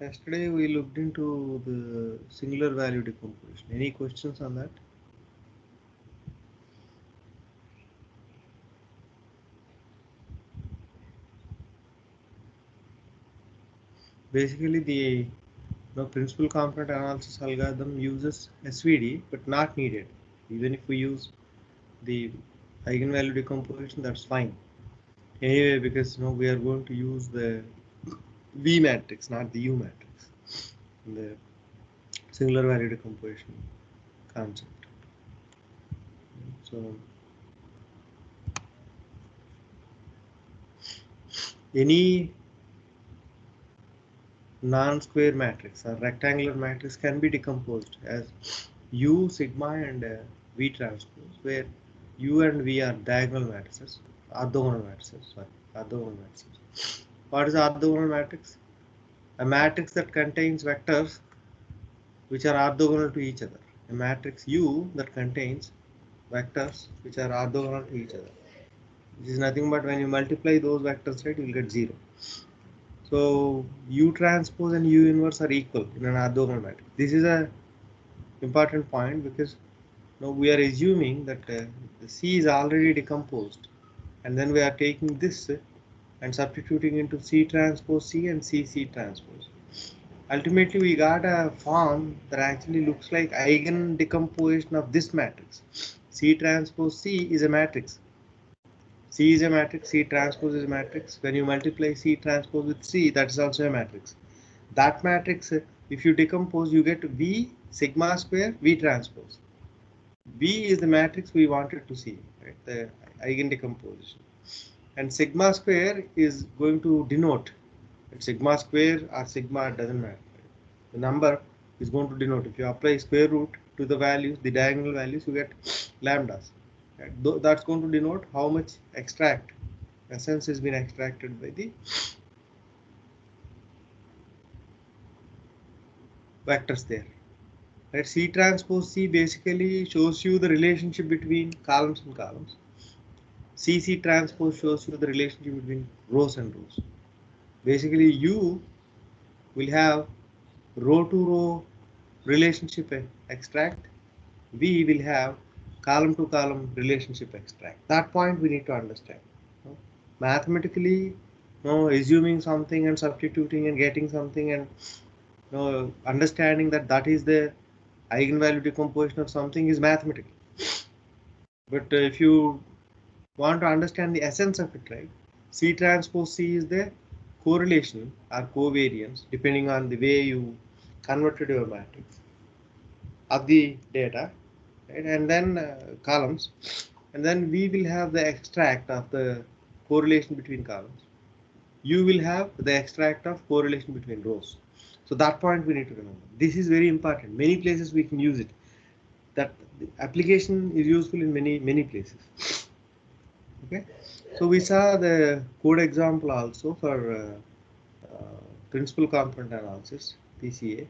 Yesterday we looked into the singular value decomposition. Any questions on that? Basically, the principal component analysis algorithm uses SVD, but not needed. Even if we use the eigenvalue decomposition, that's fine. Anyway, because we are going to use the V matrix, not the U matrix, in the singular value decomposition concept. So any non-square matrix or rectangular matrix can be decomposed as U, sigma, and V transpose, where U and V are diagonal matrices, orthogonal matrices. Sorry, orthogonal matrices. What is orthogonal matrix? A matrix that contains vectors which are orthogonal to each other. A matrix U that contains vectors which are orthogonal to each other. This is nothing but when you multiply those vectors, right, you will get 0. So U transpose and U inverse are equal in an orthogonal matrix. This is a important point because now we are assuming that the C is already decomposed, and then we are taking this and substituting into C transpose C and C transpose. Ultimately, we got a form that actually looks like eigen decomposition of this matrix. C transpose C is a matrix. C is a matrix, C transpose is a matrix. When you multiply C transpose with C, that is also a matrix. That matrix, if you decompose, you get V sigma square V transpose. V is the matrix we wanted to see, right? The eigen decomposition. And sigma square is going to denote sigma square or sigma, it doesn't matter. The number is going to denote. If you apply square root to the values, the diagonal values, you get lambdas. Right? That's going to denote how much extract essence has been extracted by the vectors there. Right? C transpose C basically shows you the relationship between columns and columns. C transpose shows you the relationship between rows and rows. Basically, U will have row to row relationship extract. V will have column to column relationship extract. That point we need to understand. Mathematically, assuming something and substituting and getting something and understanding that is the eigenvalue decomposition of something is mathematical. But if you want to understand the essence of it, right? C transpose C is the correlation or covariance, depending on the way you converted your matrix of the data, right? And then columns, and then we will have the extract of the correlation between columns. You will have the extract of correlation between rows. So that point we need to remember. This is very important. Many places we can use it. That application is useful in many places. Okay. So we saw the code example also for principal component analysis, PCA.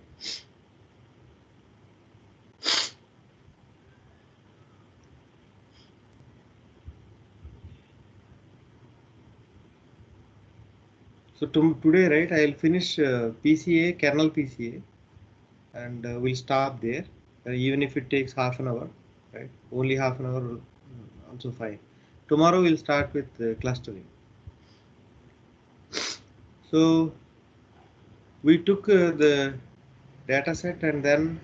So today, right, I will finish PCA, kernel PCA, and we'll stop there. Even if it takes half an hour, right? Only half an hour, also fine. Tomorrow we'll start with clustering. So we took the data set and then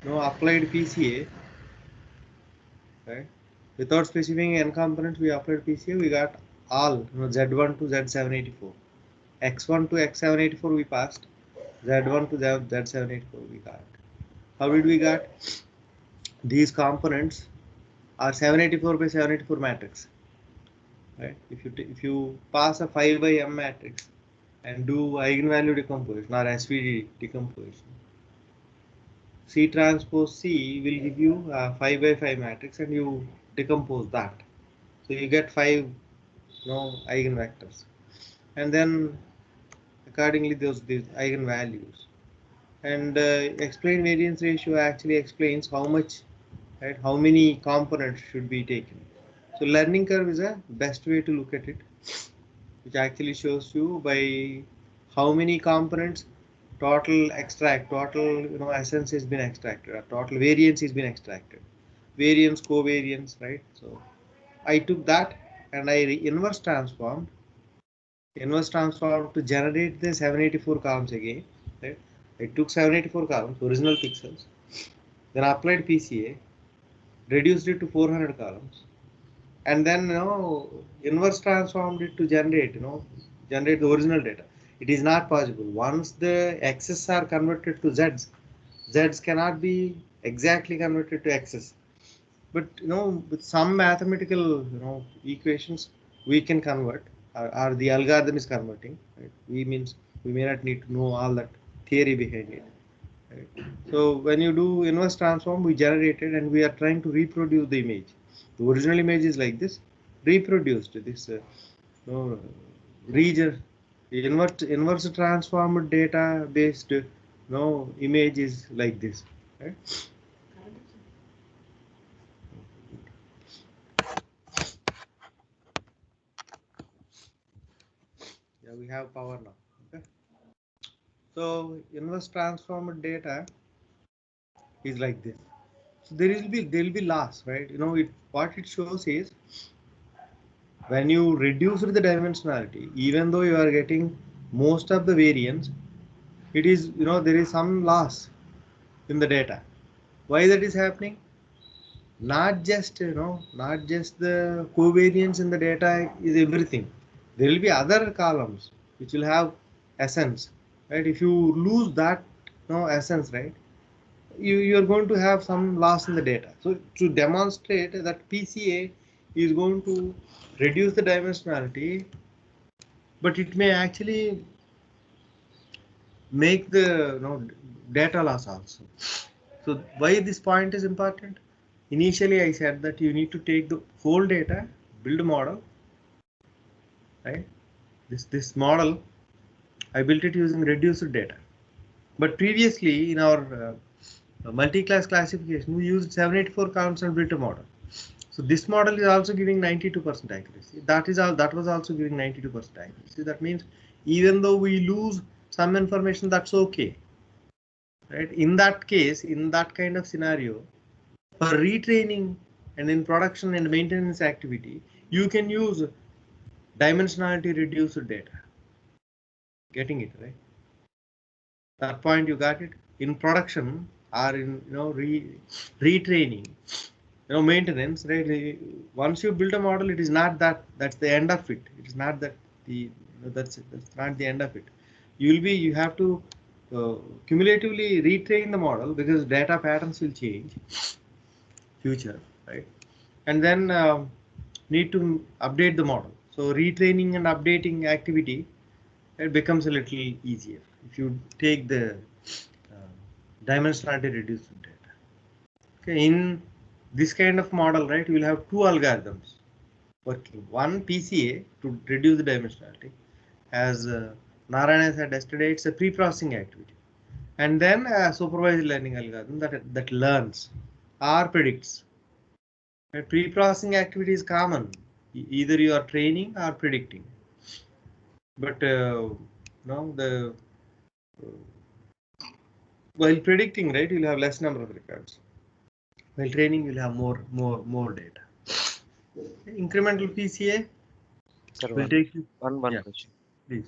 applied PCA, right? Without specifying n components, we applied PCA. We got all Z1 to Z784, X1 to X784 we passed, Z1 to Z784 we got. How did we got? These components are 784 by 784 matrix, right? If you pass a 5 by M matrix and do eigenvalue decomposition or SVD decomposition, C transpose C will give you a 5 by 5 matrix and you decompose that. So you get 5 eigenvectors, and then accordingly these eigenvalues. And explain variance ratio actually explains how much, right, how many components should be taken. So learning curve is a best way to look at it, which actually shows you by how many components total extract, total essence has been extracted, or total variance has been extracted, variance, covariance, right? So I took that and I inverse transformed to generate the 784 columns again, right? I took 784 columns, original pixels, then applied PCA, reduced it to 400 columns, and then inverse transformed it to generate generate the original data. It is not possible once the x's are converted to z's cannot be exactly converted to x's, but with some mathematical equations we can convert, or the algorithm is converting, right? We may not need to know all that theory behind it, right? So when you do inverse transform, we generate it and we are trying to reproduce the image. The original image is like this, reproduced this no, region, inverse transformed data based image is like this, right? Yeah, we have power now. Okay. So inverse transformed data is like this. So there will be loss, right? What it shows is when you reduce the dimensionality, even though you are getting most of the variance, it is there is some loss in the data. Why that is happening? Not just the covariance in the data is everything. There will be other columns which will have essence, right? If you lose that essence, right, you are going to have some loss in the data. So to demonstrate that PCA is going to reduce the dimensionality, but it may actually make the data loss also. So why this point is important? Initially I said that you need to take the whole data, build a model, right? This model I built it using reduced data. But previously in our multi-class classification we used 784 counts and built a model. So this model is also giving 92% accuracy. That was also giving 92% accuracy. That means even though we lose some information, that's okay, right? In that case, in that kind of scenario, for retraining and in production and maintenance activity, you can use dimensionality reduced data. Getting it right? That point you got it. In production or in retraining, maintenance, right? Once you build a model, it is not that's the end of it. It is not that that's not the end of it. You have to cumulatively retrain the model because data patterns will change future, right? And then need to update the model. So retraining and updating activity, it becomes a little easier if you take the dimensionality reduced data. Okay, in this kind of model, right, you will have two algorithms working. One PCA to reduce the dimensionality, as Narayana said yesterday, it's a pre-processing activity, and then a supervised learning algorithm that learns or predicts. Pre-processing activity is common. Either you are training or predicting. But no, the while predicting, right, you'll have less number of records. While training, you'll have more data. Incremental PCA Sir, will take you. one Yeah, question. please.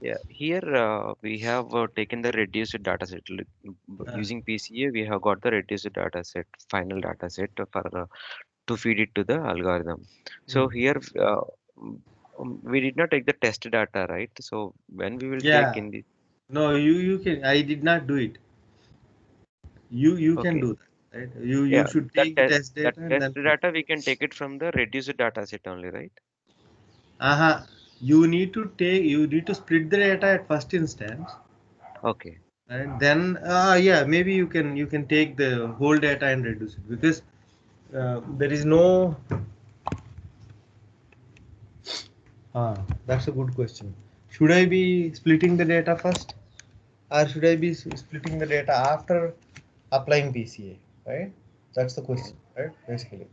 Yeah, here we have taken the reduced data set. Uh, Using PCA, we have got the reduced data set, final data set for to feed it to the algorithm. So mm. here we did not take the test data, right? So when we will take Yeah. in the No, you can. I did not do it. You can okay, do that, right? You yeah, should take the test that data and test then put. data we can take it from the reduced data set only, right? You need to take. You need to split the data at first instance, Okay, and then yeah, maybe you can take the whole data and reduce it because there is no. That's a good question. Should I be splitting the data first, or should I be splitting the data after applying PCA? Right? That's the question, right? Basically,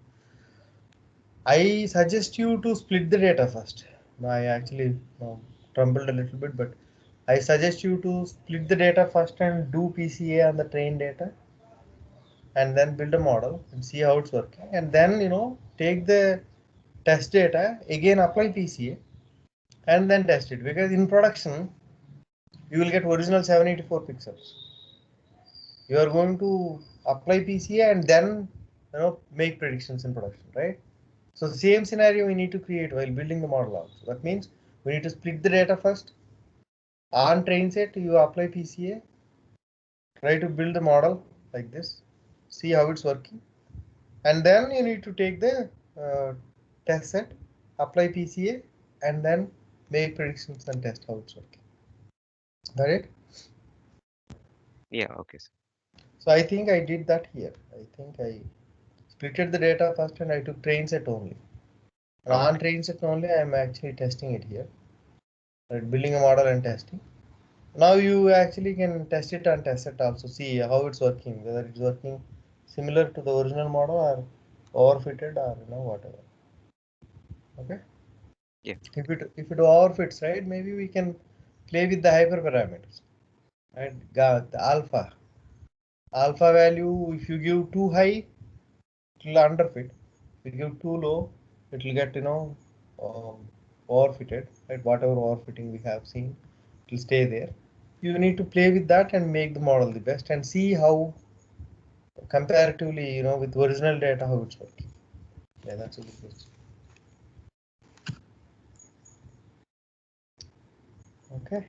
I suggest you to split the data first. I actually trembled a little bit, but I suggest you to split the data first and do PCA on the trained data, and then build a model and see how it's working, and then take the test data again, apply PCA, and then test it, because in production you will get original 784 pixels. You are going to apply PCA and then make predictions in production, right? So the same scenario we need to create while building the model also. That means we need to split the data first. On train set, you apply PCA, try to build the model like this, see how it's working, and then you need to take the test set, apply PCA, and then make predictions and test how it's working. Got it? Yeah, okay, sir. So I think I did that here. I think I splitted the data first and I took train set only. And on Okay. train set only, I am actually testing it here. Right, building a model and testing. Now you actually can test it and test it also. See how it's working, whether it's working similar to the original model or overfitted or whatever. Okay. Yeah. If it overfits, right, maybe we can play with the hyperparameters. Right. The alpha value, if you give too high, it will underfit. If you give too low, it will get overfitted. Right. Whatever overfitting we have seen, it will stay there. You need to play with that and make the model the best and see how comparatively, with original data, how it's working. Yeah, that's a good question. Okay.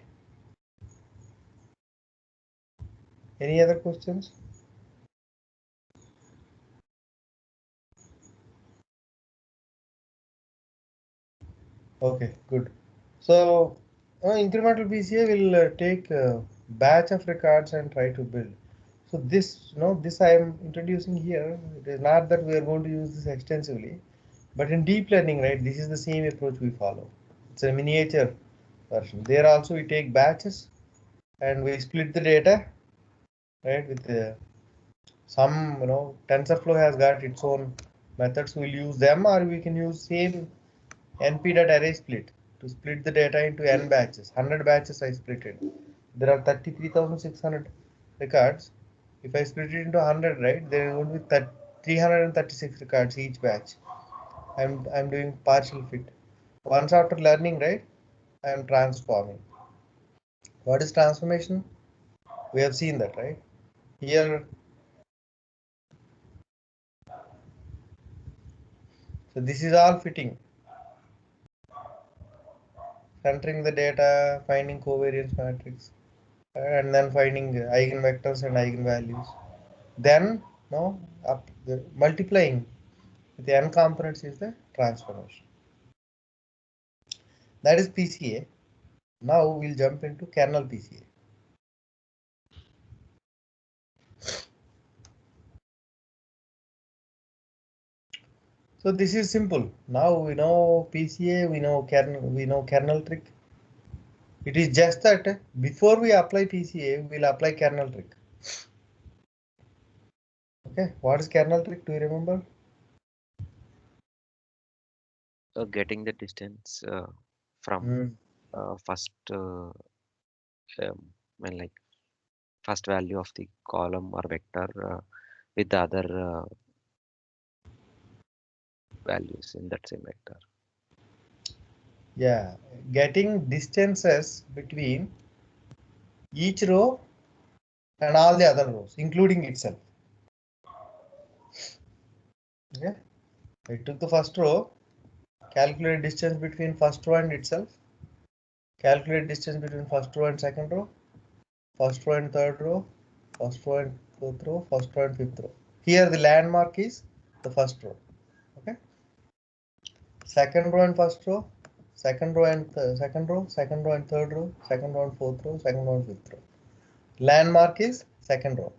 Any other questions? Okay, good. So, incremental PCA will take a batch of records and try to build. So this I am introducing here. It is not that we are going to use this extensively, but in deep learning, right, this is the same approach we follow. It's a miniature version. There also we take batches and we split the data, right, with some, TensorFlow has got its own methods. We'll use them, or we can use same np.array split to split the data into n batches. 100 batches I split it. There are 33,600 records. If I split it into 100, right, there is going to be 336 records each batch. I'm doing partial fit. Once after learning, right, I am transforming. What is transformation? We have seen that, right? Here, so this is all fitting. Centering the data, finding covariance matrix, and then finding eigenvectors and eigenvalues. Then, multiplying with n components is the transformation. That is PCA. Now we'll jump into kernel PCA. So this is simple. Now we know PCA, we know kernel trick. It is just that before we apply PCA, we'll apply kernel trick. Okay, what is kernel trick? Do you remember? So getting the distance from Hmm. first, like first value of the column or vector with the other values in that same vector. Yeah, getting distances between each row and all the other rows, including itself. Okay, I took the first row, calculate distance between first row and itself, calculate distance between first row and second row, first row and third row, first row and fourth row, first row and fifth row. Here the landmark is the first row. Okay, second row and first row, second row and second row, second row and third row, second row and fourth row, second row and fifth row. Landmark is second row.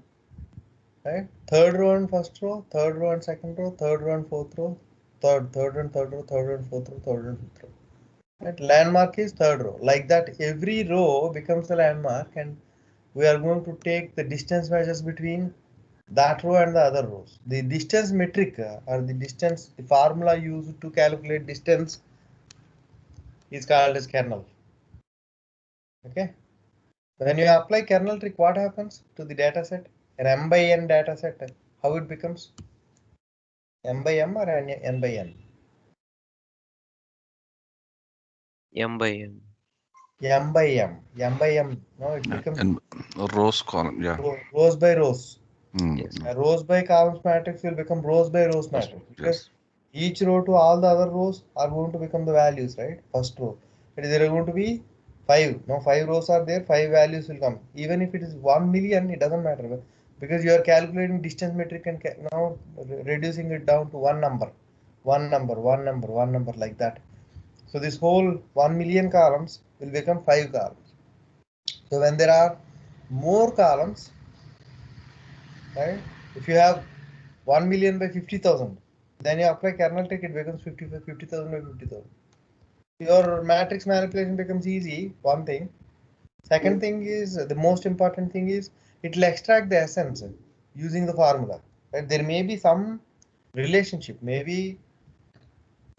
Right? Third row and first row, third row and second row, third row and fourth row, third and third row, third and fourth row, third and fifth row. Right? Landmark is third row. Like that, every row becomes a landmark, and we are going to take the distance measures between that row and the other rows. The distance metric or the distance, the formula used to calculate distance is called as kernel. Okay. When you apply kernel trick, what happens to the data set? An m by n data set, how it becomes? M by m or n by n? M by M. M by m. M by m. No, it Yeah. becomes And rows column. Yeah. rows by rows. Yes. A rows by columns matrix will become rows by rows matrix, because Yes. each row to all the other rows are going to become the values, right? First row. There are going to be 5. No, 5 rows are there, 5 values will come. Even if it is 1 million, it doesn't matter, because you are calculating distance metric and now reducing it down to one number, one number, one number, one number, like that. So this whole 1 million columns will become 5 columns. So when there are more columns, right? If you have 1 million by 50,000, then you apply kernel trick, it becomes 50,000 by 50,000. Your matrix manipulation becomes easy, one thing. Second thing is, the most important thing is, it will extract the essence using the formula. Right? There may be some relationship, maybe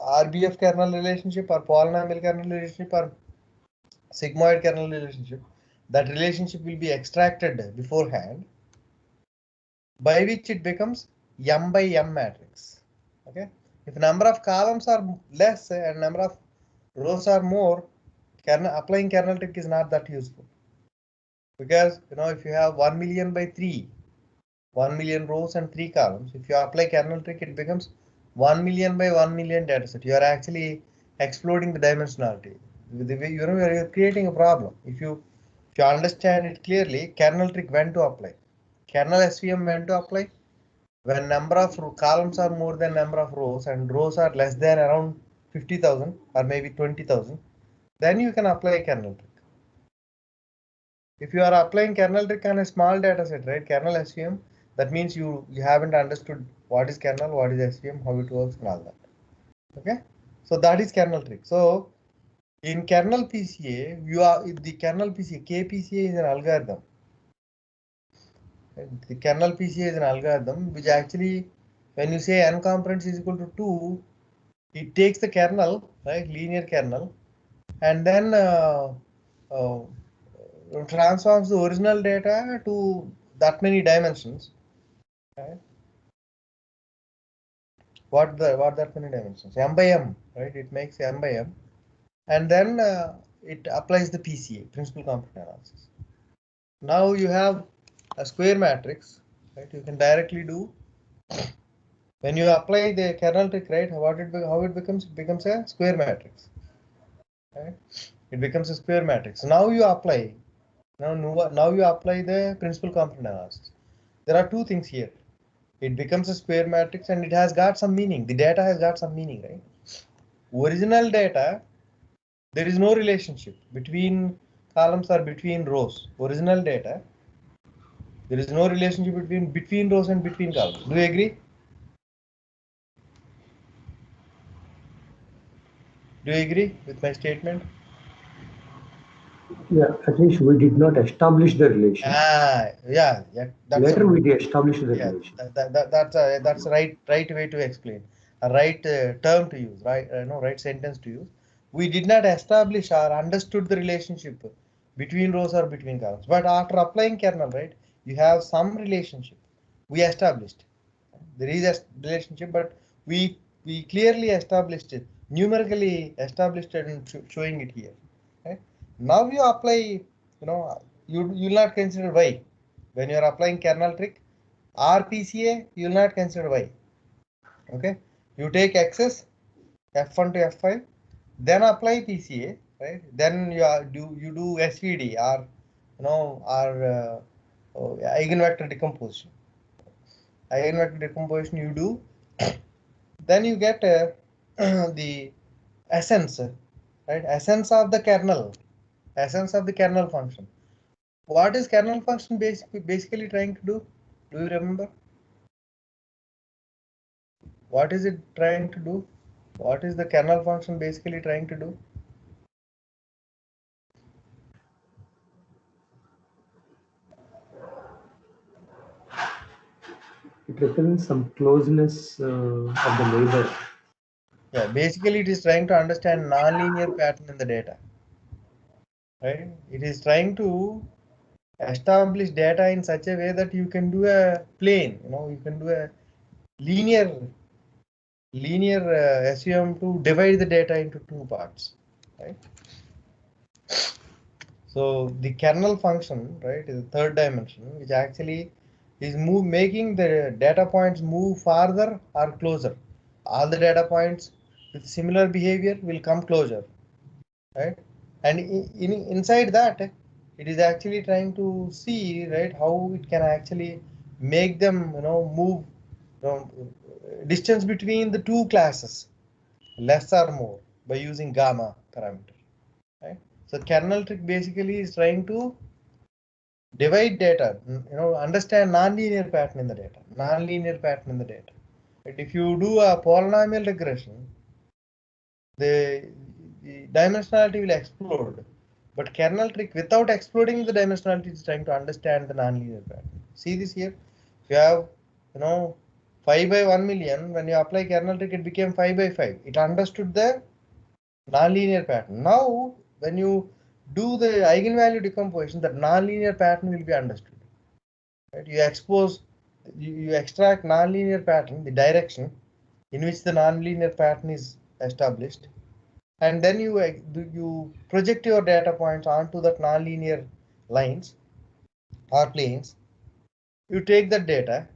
RBF kernel relationship or polynomial kernel relationship or sigmoid kernel relationship. That relationship will be extracted beforehand, by which it becomes m by m matrix. Okay, if number of columns are less and number of rows are more, applying kernel trick is not that useful, because if you have 1 million by 3, 1 million rows and 3 columns, if you apply kernel trick, it becomes 1 million by 1 million dataset. You are actually exploding the dimensionality. The way you're creating a problem. If you understand it clearly, kernel trick when to apply, kernel SVM when to apply, when number of columns are more than number of rows and rows are less than around 50,000 or maybe 20,000, then you can apply kernel trick. If you are applying kernel trick on a small data set, right, kernel SVM, that means you haven't understood what is kernel, what is SVM, how it works and all that. Okay, so that is kernel trick. So in kernel PCA, the kernel PCA, KPCA is an algorithm. The kernel PCA is an algorithm which actually, when you say n components is equal to 2, it takes the kernel, right, linear kernel, and then transforms the original data to that many dimensions. Right? What that many dimensions? M by M, right? It makes M by M, and then it applies the PCA, principal component analysis. Now you have a square matrix, right? You can directly do, when you apply the kernel trick, right? How it becomes? It becomes a square matrix, right? It becomes a square matrix. Now you apply. Now you apply the principal component analysis. There are two things here. It becomes a square matrix and it has got some meaning. The data has got some meaning, right? Original data, there is no relationship between columns or between rows. Original data, there is no relationship between rows and between columns. Do you agree? Do you agree with my statement? Yeah, at least we did not establish the relation. Yeah. That's Later a we established the yeah. relation. That's a right way to explain. A right term to use. Right, no, right sentence to use. We did not establish or understood the relationship between rows or between columns. But after applying kernel, right, you have some relationship. We established. There is a relationship, but we clearly established it, numerically established it, and showing it here. Right? Now you apply, you will not consider y. When you are applying kernel trick, RPCA, you will not consider y. Okay, you take x's, f1 to f5, then apply PCA, right? Then you do SVD, or eigenvector decomposition. Eigenvector decomposition you do, then you get the essence, right? Essence of the kernel, essence of the kernel function. What is kernel function basically trying to do? Do you remember? What is it trying to do? What is the kernel function basically trying to do? It represents some closeness of the neighbor. Yeah, basically it is trying to understand nonlinear pattern in the data. Right? It is trying to establish data in such a way that you can do a plane, you can do a linear SUM to divide the data into two parts, right? So the kernel function, right, is the third dimension, which actually is making the data points move farther or closer. All the data points with similar behavior will come closer, right? And inside that, it is actually trying to see, right, how it can actually make them, move distance between the two classes less or more by using gamma parameter, right? So kernel trick basically is trying to divide data, understand nonlinear pattern in the data, nonlinear pattern in the data. But if you do a polynomial regression, the dimensionality will explode. But kernel trick, without exploding the dimensionality, is trying to understand the nonlinear pattern. See this here. If you have, 5 by 1 million, when you apply kernel trick, it became 5 by 5. It understood the nonlinear pattern. Now, when you do the eigenvalue decomposition, that nonlinear pattern will be understood. Right? You expose, you extract nonlinear pattern, the direction in which the nonlinear pattern is established, and then you project your data points onto that nonlinear lines or planes. You take that data,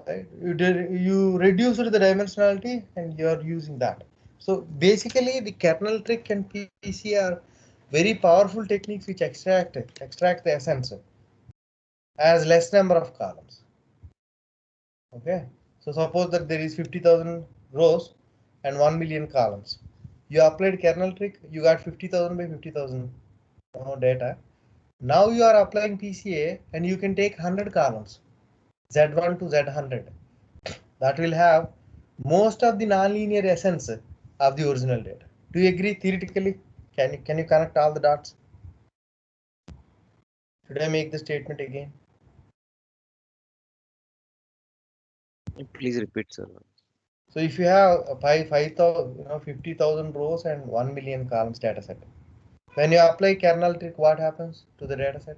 right? You reduce the dimensionality and you are using that. So basically, the kernel trick and PC are very powerful techniques which extract the essence as less number of columns. Okay, so suppose that there is 50,000 rows and 1 million columns. You applied kernel trick, you got 50,000 by 50,000 data. Now you are applying PCA and you can take 100 columns, Z1 to Z100. That will have most of the nonlinear essence of the original data. Do you agree theoretically? Can you connect all the dots? Should I make the statement again? Please repeat, sir. So if you have 5,000, 50,000 rows and 1 million columns data set, when you apply kernel trick, what happens to the data set?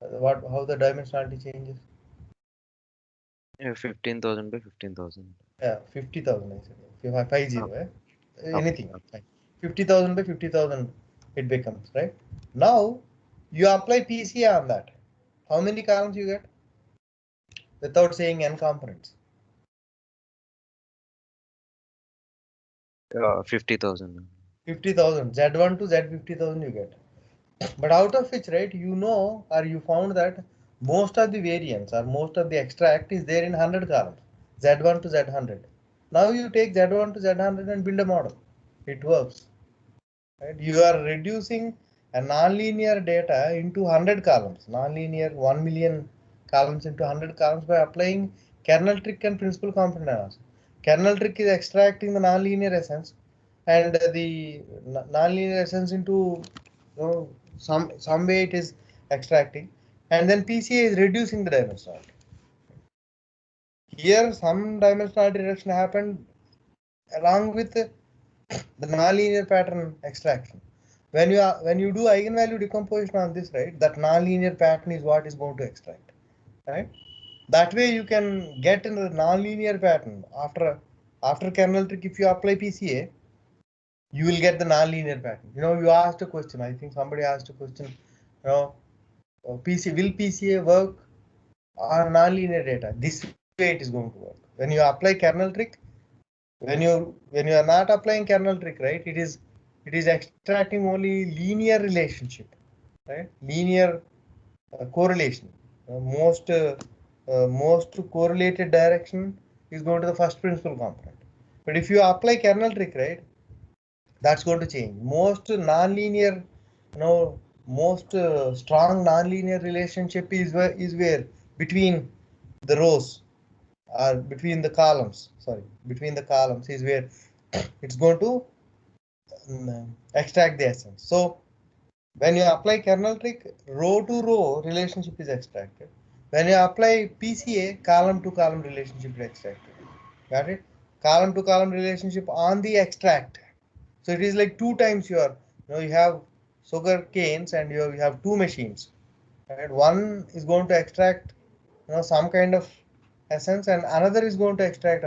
How the dimensionality changes? Yeah, 15,000 by 15,000. Yeah, 50,000 I said. If you have 50, Okay. anything, Okay. 50,000 by 50,000 it becomes, right? Now you apply PCA on that. How many columns you get? Without saying n components. 50,000. 50,000. Z1 to Z50,000 you get. But out of which, right, or you found that most of the variance or most of the extract is there in 100 columns. Z1 to Z100. Now you take Z1 to Z100 and build a model. It works. Right? You are reducing a nonlinear data into 100 columns, nonlinear 1 million columns into 100 columns by applying kernel trick and principal component analysis. Kernel trick is extracting the nonlinear essence and the nonlinear essence into some way it is extracting, and then PCA is reducing the dimensionality. Here some dimensionality reduction happened along with the nonlinear pattern extraction. When you do eigenvalue decomposition on this, right, that nonlinear pattern is what is going to extract, right? That way you can get in the nonlinear pattern after kernel trick. If you apply PCA, you will get the nonlinear pattern. You asked a question. I think somebody asked a question. Will PCA work on nonlinear data? This way it is going to work. When you apply kernel trick, when you are not applying kernel trick, right, it is extracting only linear relationship, right? Linear correlation. Most correlated direction is going to the first principal component. But if you apply kernel trick, right, that's going to change. Most strong nonlinear relationship is where between the rows or between the columns. Sorry, between the columns is where it's going to extract the essence. So when you apply kernel trick, row to row relationship is extracted. When you apply PCA, column to column relationship is extracted. Got it? Column to column relationship on the extract. So it is like 2 times you have sugar canes and you have two machines, right? One is going to extract some kind of essence and another is going to extract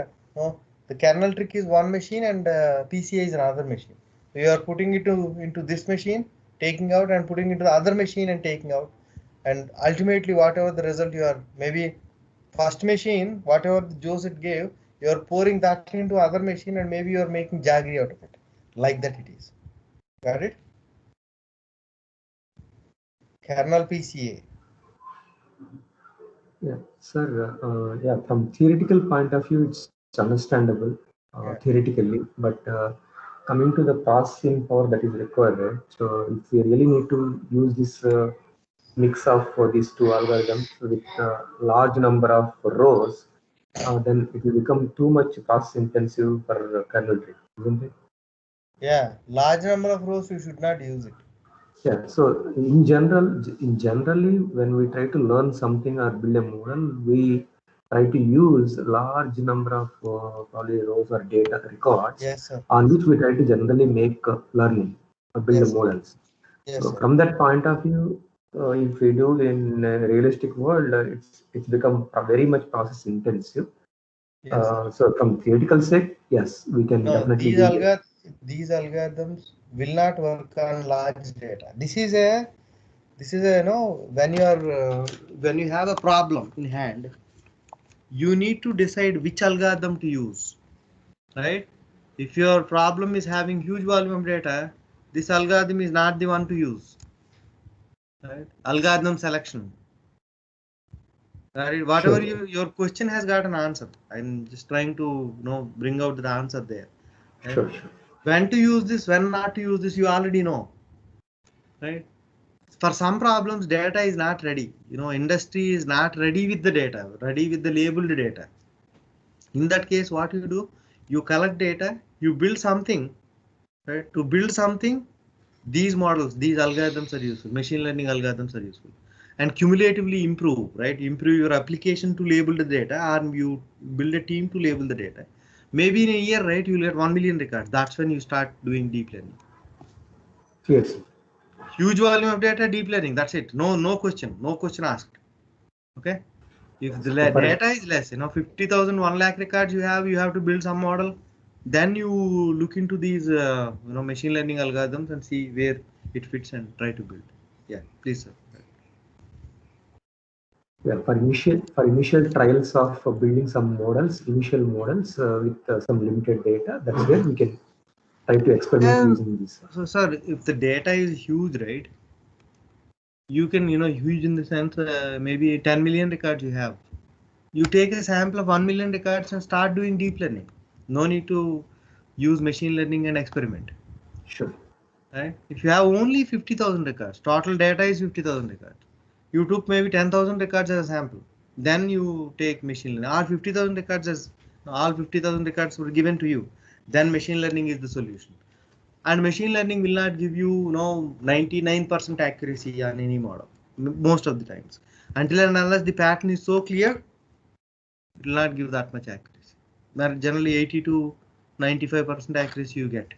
the kernel trick is one machine and PCA is another machine. So you are putting it into this machine, taking out and putting into the other machine and taking out, and ultimately whatever the result you are, maybe first machine whatever the juice it gave, you are pouring that into other machine and maybe you are making jaggery out of it, like that it is. Got it? Kernel PCA. Yeah, sir. Yeah, from theoretical point of view, it's understandable Yeah. theoretically, but coming to the processing power that is required, right? So if we really need to use this mix of these two algorithms with a large number of rows, then it will become too much process intensive for kernel tree, isn't it? Yeah, large number of rows you should not use it. Yeah. So in generally, when we try to learn something or build a model, we try to use large number of probably rows or data records Yes, sir. on which we try to generally make learning or build Yes, sir. models. Yes, So sir. from that point of view, if we do in a realistic world, it's become very much process intensive. Yes, sir. So from theoretical sake, yes, we can No, definitely build it. these algorithms will not work on large data. When you are when you have a problem in hand, you need to decide which algorithm to use, right? If your problem is having huge volume of data, this algorithm is not the one to use, right? Algorithm selection. Right. Sure, Whatever your question has got an answer. I'm just trying to bring out the answer there. Right? sure, sure. When to use this, when not to use this, you already know. Right. For some problems, data is not ready. Industry is not ready with the data, ready with the labeled data. In that case, what you do, you collect data, you build something. Right. To build something, these models, these algorithms are useful. Machine learning algorithms are useful. And cumulatively improve, right? Improve your application to label the data, or you build a team to label the data. Maybe in a year, right, you'll get 1 million records. That's when you start doing deep learning. Yes. Huge volume of data, deep learning. That's it. No question asked. Okay. If the So for data is less, 50,000, 1 lakh records you have to build some model. Then you look into these, machine learning algorithms and see where it fits and try to build. Yeah, please, sir. Yeah, for initial trials of building some models, initial models with some limited data, that's where we can try to experiment And using this. so, sir, if the data is huge, right, you can, huge in the sense maybe 10 million records you have. You take a sample of 1 million records and start doing deep learning. No need to use machine learning and experiment. Sure. Right? If you have only 50,000 records, total data is 50,000 records. You took maybe 10,000 records as a sample. Then you take machine learning. All 50,000 records were given to you. Then machine learning is the solution. And machine learning will not give you 99% accuracy on any model most of the times, until and unless the pattern is so clear, it will not give that much accuracy. But generally 80 to 95% accuracy you get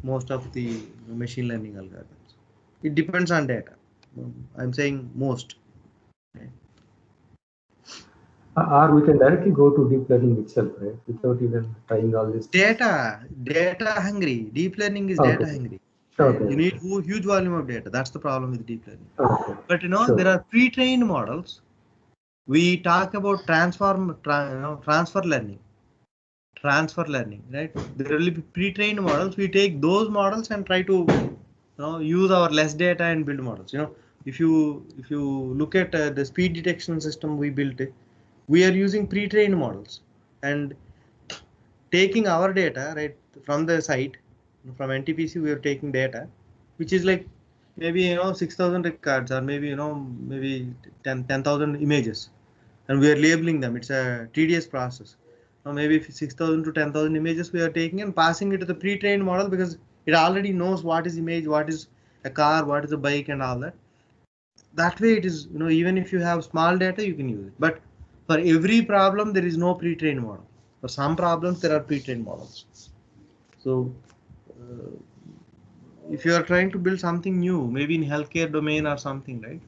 most of the machine learning algorithms. It depends on data. I'm saying most. Or we can directly go to deep learning itself, right, without even trying all these things. Data hungry. Deep learning is Okay. data hungry. Okay. You need huge volume of data. That's the problem with deep learning. Okay. But Sure. there are pre-trained models. We talk about transfer learning. Transfer learning, right? There will be pre-trained models. We take those models and try to use our less data and build models. If you look at the speed detection system we built, we are using pre-trained models and taking our data right from the site, from NTPC we are taking data which is like maybe 6,000 records or maybe 10,000 images, and we are labeling them. It's a tedious process. Maybe 6,000 to 10,000 images we are taking and passing it to the pre-trained model, because it already knows what is image, what is a car, what is a bike and all that. That way it is, even if you have small data you can use it, but for every problem there is no pre-trained model. For some problems there are pre-trained models. So if you are trying to build something new, maybe in healthcare domain or something, right?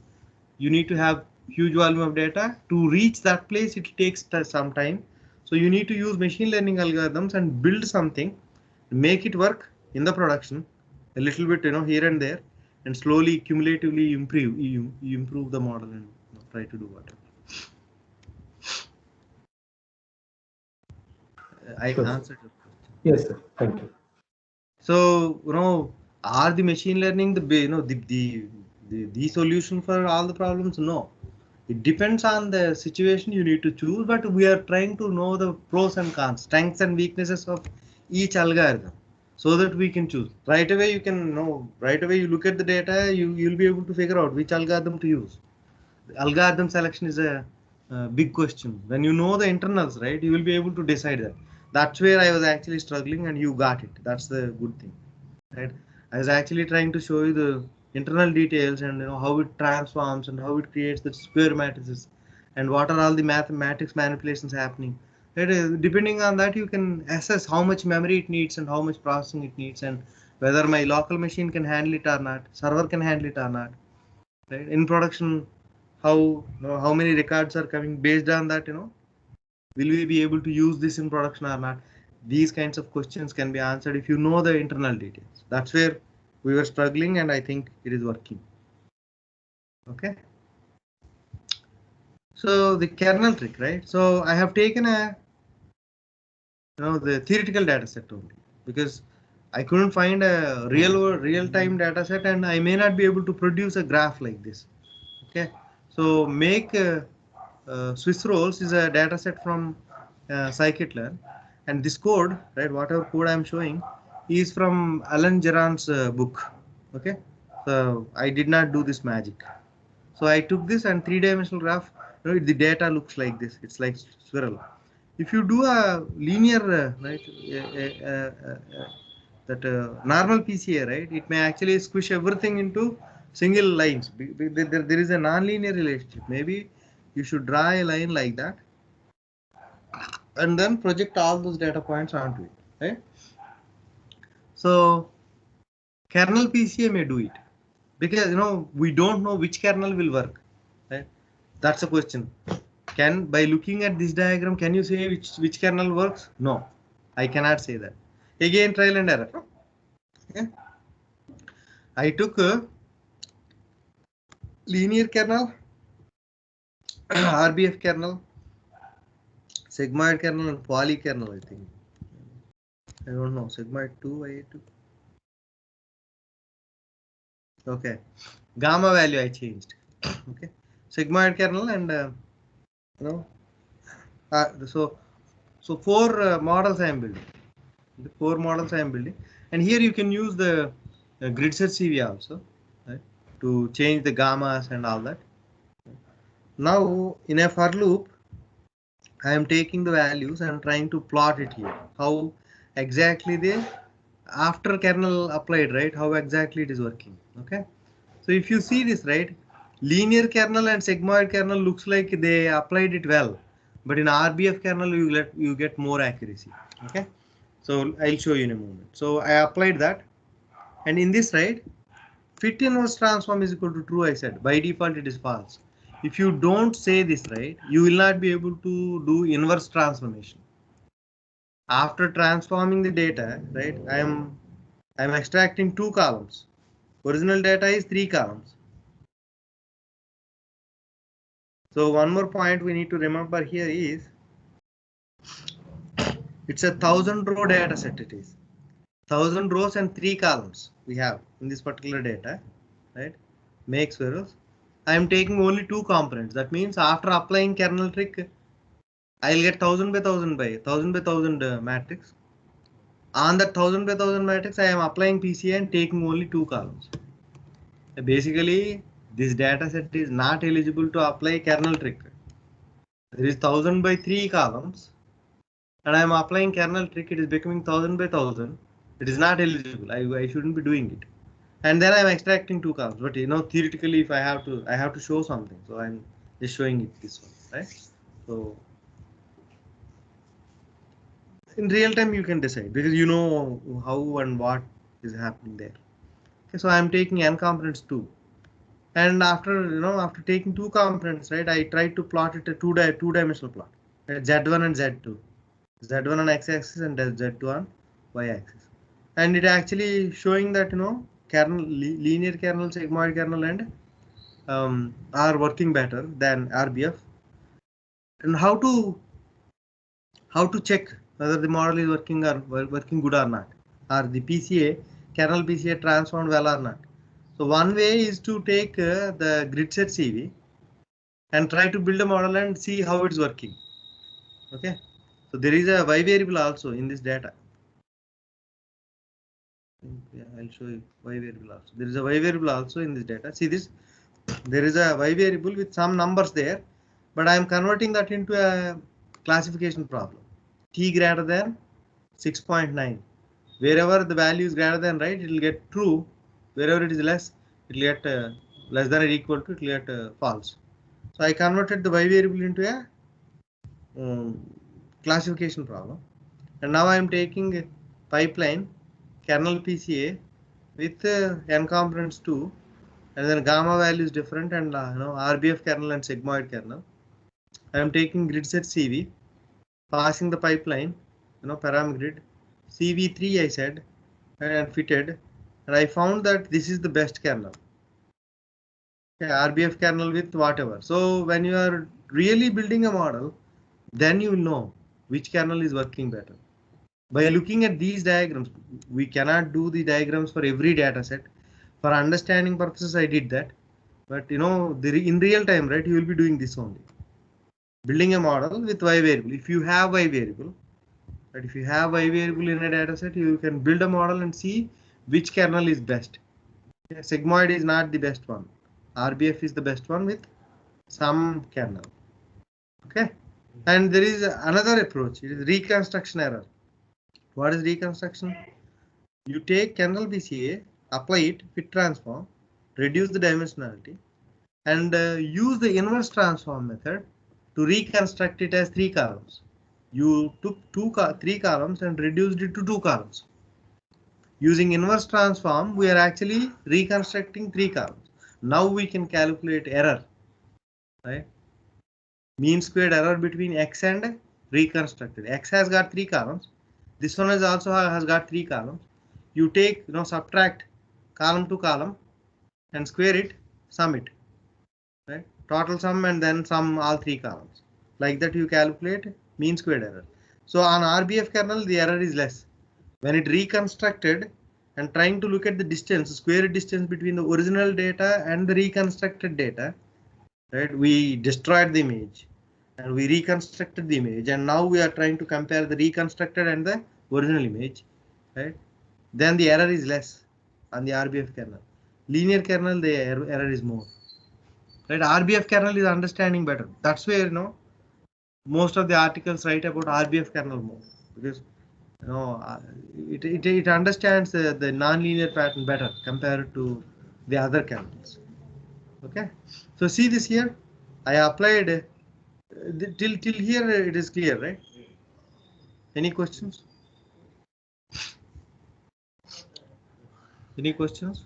You need to have huge volume of data. To reach that place, it takes some time. So you need to use machine learning algorithms and build something, make it work in the production a little bit, here and there, and slowly, cumulatively improve. You improve the model and try to do whatever. I Sure, sir. answered your question. Yes, sir. Thank you. So, are the machine learning the solution for all the problems? No. It depends on the situation you need to choose, but we are trying to know the pros and cons, strengths and weaknesses of each algorithm so that we can choose. Right away you can know, right away you look at the data, you'll be able to figure out which algorithm to use. The algorithm selection is a big question. When you know the internals, right, you will be able to decide that. That's where I was actually struggling and you got it. That's the good thing, right? I was actually trying to show you the internal details and how it transforms and how it creates the square matrices and what are all the mathematics manipulations happening. Right? Depending on that, you can assess how much memory it needs and how much processing it needs and whether my local machine can handle it or not, server can handle it or not. Right? In production, how many records are coming based on that, will we be able to use this in production or not? These kinds of questions can be answered if you know the internal details. That's where we were struggling, and I think it is working. Okay. So the kernel trick, right? So I have taken the theoretical data set only because I couldn't find a real time data set, and I may not be able to produce a graph like this. Okay. So make Swiss rolls is a data set from scikit-learn, and this code, right, whatever code I'm showing is from Alan Geron's book. Okay, so I did not do this magic. So I took this and three-dimensional graph. The data looks like this. It's like swirl. If you do a linear, right, that normal PCA, right, it may actually squish everything into single lines. There is a non-linear relationship. Maybe you should draw a line like that and then project all those data points onto it, right? So kernel PCA may do it because we don't know which kernel will work, right? That's a question. By looking at this diagram, can you say which kernel works? No, I cannot say that. Again, trial and error. Okay. I took a linear kernel, RBF kernel, sigmoid kernel, and poly kernel. I think. I don't know. Sigmoid 2, I took. Okay. Gamma value I changed. Okay. Sigmoid kernel and you know. So four models I am building. The four models I am building, and here you can use the grid search CV also, right, to change the gammas and all that. Now in a for loop, I am taking the values and trying to plot it here. How exactly they after kernel applied, right? How exactly it is working. Okay. So if you see this, right, linear kernel and sigmoid kernel looks like they applied it well, but in RBF kernel you get more accuracy. Okay. So I'll show you in a moment. So I applied that, and in this, right, fit inverse transform is equal to true. I said by default it is false. If you don't say this, right, you will not be able to do inverse transformation. After transforming the data, right, I'm extracting two columns. Original data is three columns. So one more point we need to remember here is it's a 1,000 row data set. It is 1,000 rows and three columns we have in this particular data, right? Make swirls. I am taking only two components. That means after applying kernel trick, I'll get 1,000 by 1,000 by 1,000 by 1,000 matrix. On that 1,000 by 1,000 matrix, I am applying PCA and taking only two columns. Basically, this data set is not eligible to apply kernel trick. There is 1,000 by 3 columns, and I am applying kernel trick. It is becoming 1,000 by 1,000. It is not eligible. I shouldn't be doing it. And then I am extracting two columns. But theoretically, if I have to show something. So I'm just showing it this one, right? So in real time, you can decide because you know how and what is happening there. Okay, so I am taking n components 2, and after taking 2 components, right, I tried to plot it a two-dimensional plot, right, Z1 and Z2, Z1 on x-axis and Z2 on y-axis, and it actually showing that kernel linear kernel, sigmoid kernel, and are working better than RBF. And how to check whether the model is working good or not, or the PCA kernel PCA transformed well or not. So one way is to take the grid set CV and try to build a model and see how it's working. Okay, so there is a y variable also in this data. Yeah, I'll show you y variable also. There is a y variable also in this data. See this, there is a y variable with some numbers there, but I am converting that into a classification problem. T greater than 6.9. Wherever the value is greater than, right, it will get true. Wherever it is less, it will get less than or equal to, it will get false. So I converted the y variable into a classification problem, and now I am taking a pipeline kernel PCA with n components 2, and then gamma value is different, and RBF kernel and sigmoid kernel. I am taking grid set CV, passing the pipeline, param grid CV3 I said, and fitted, and I found that this is the best kernel. Okay, RBF kernel with whatever. So when you are really building a model, then you will know which kernel is working better. By looking at these diagrams, we cannot do the diagrams for every data set. For understanding purposes, I did that. But in real time, right, you will be doing this only. Building a model with y variable. If you have y variable, right, if you have y variable in a data set, you can build a model and see which kernel is best. Yeah, sigmoid is not the best one. RBF is the best one with some kernel. Okay. And there is another approach. It is reconstruction error. What is reconstruction? You take kernel PCA, apply it, fit transform, reduce the dimensionality, and use the inverse transform method to reconstruct it as 3 columns. You took 3 columns and reduced it to 2 columns. Using inverse transform, we are actually reconstructing 3 columns. Now we can calculate error, right? Mean squared error between x and reconstructed. X has got 3 columns. This one also has got 3 columns. You take, subtract column to column and square it, sum it, right? Total sum, and then sum all 3 columns. Like that you calculate mean squared error. So on RBF kernel, the error is less. When it reconstructed and trying to look at the distance, square distance between the original data and the reconstructed data, right? We destroyed the image and we reconstructed the image, and now we are trying to compare the reconstructed and the original image, right? Then the error is less on the RBF kernel. Linear kernel, the error is more, right? RBF kernel is understanding better. That's where most of the articles write about RBF kernel more, because it understands the non-linear pattern better compared to the other kernels. Okay, so see this here, I applied till here it is clear, right? Any questions? Any questions?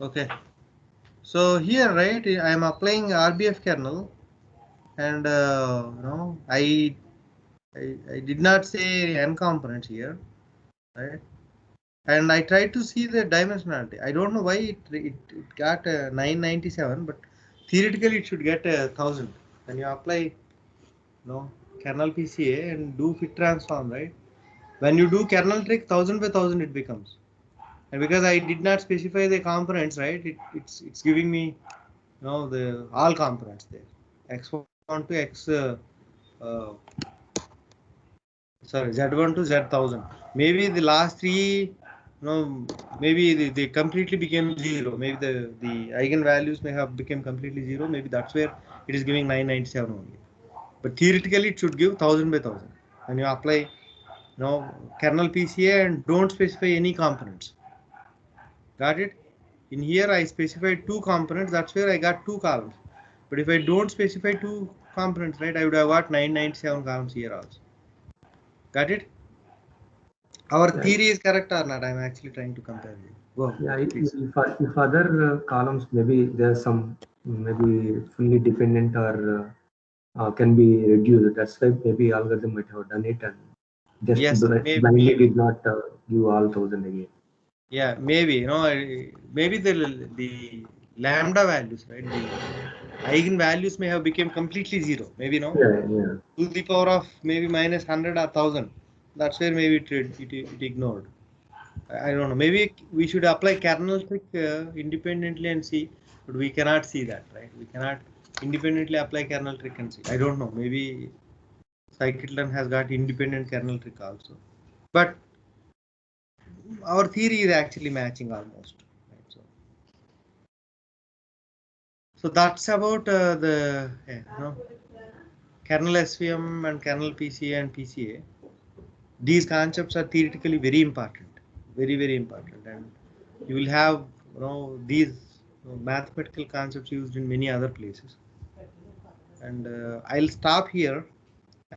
Okay, so here, right, I am applying RBF kernel, and I did not say n components here, right? And I tried to see the dimensionality. I don't know why it got 997, but theoretically it should get 1000. When you apply kernel PCA and do fit transform, right? When you do kernel trick, 1000 by 1000 it becomes. And because I did not specify the components, right, it's giving me the all components there, x1 to x sorry, z1 to z1000. Maybe the last 3, maybe they completely became 0. Maybe the eigen values may have become completely 0. Maybe that's where it is giving 997 only. But theoretically it should give 1000 by 1000 when you apply kernel PCA and don't specify any components. Got it? In here I specified 2 components, that's where I got 2 columns. But if I don't specify 2 components, right, I would have got 997 columns here also. Got it? Our Yeah, theory is correct or not? I'm actually trying to compare you. Go, yeah. please. If other columns, maybe there's some maybe fully dependent or can be reduced. That's why maybe algorithm might have done it and just Yes, blindly maybe. did not give all 1,000 again. Yeah, maybe, you know, maybe the lambda values, right? The eigen values may have become completely zero. Maybe no, Yeah, yeah. to the power of maybe minus 100 or 1000. That's where maybe it ignored. I don't know. Maybe we should apply kernel trick independently and see, but we cannot see that, right? We cannot independently apply kernel trick and see. I don't know. Maybe scikit-learn has got independent kernel trick also, but our theory is actually matching almost. Right? So that's about the kernel SVM and kernel PCA and PCA. These concepts are theoretically very important, very important, and you will have these mathematical concepts used in many other places. And I'll stop here,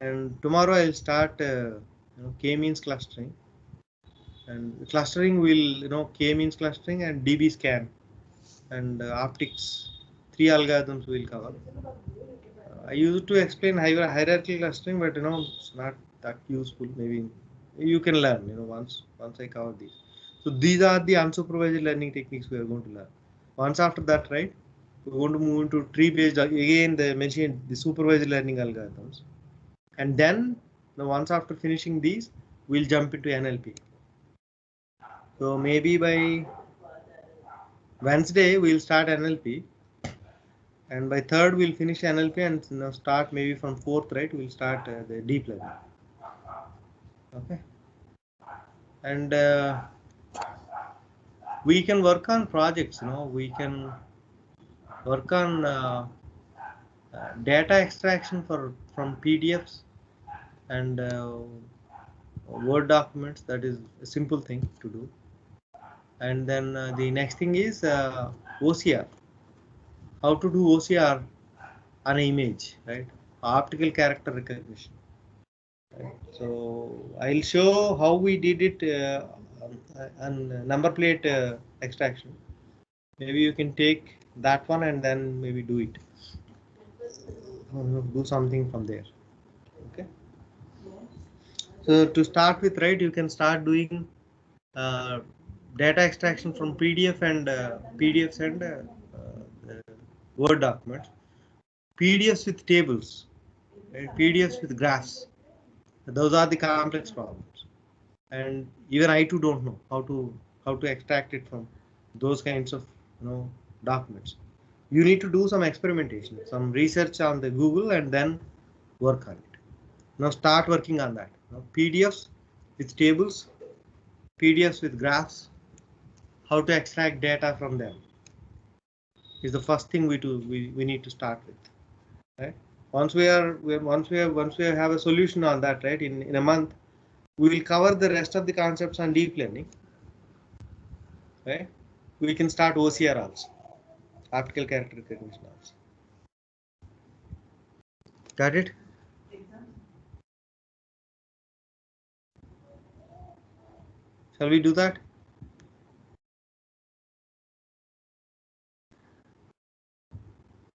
and tomorrow I'll start k-means clustering, and clustering will k-means clustering and DB scan and optics. 3 algorithms will cover. I used to explain hierarchical clustering, but it's not that useful. Maybe you can learn once I cover these. So these are the unsupervised learning techniques we are going to learn. Once after that, right, we're going to move into tree based again. They mentioned the supervised learning algorithms, and then once after finishing these, we'll jump into NLP. So maybe by Wednesday we'll start NLP, and by third we'll finish NLP and start maybe from fourth, right? We'll start the deep learning. Okay, and we can work on projects. We can work on data extraction from PDFs and Word documents. That is a simple thing to do. And then the next thing is OCR. How to do OCR on an image, right? Optical character recognition. Right? So I'll show how we did it on number plate extraction. Maybe you can take that one and then maybe do it. Do something from there. Okay. So to start with, right, you can start doing uh, data extraction from PDF and PDFs and Word documents. PDFs with tables, right? PDFs with graphs. Those are the complex problems, and even I too don't know how to extract it from those kinds of documents. You need to do some experimentation, some research on the Google, and then work on it. Now start working on that. PDFs with tables, PDFs with graphs, how to extract data from them is the first thing we do. We need to start with, right? Once we have a solution on that, right, in a month, we will cover the rest of the concepts on deep learning, right? We can start OCR also, optical character recognition also. Got it? Shall we do that?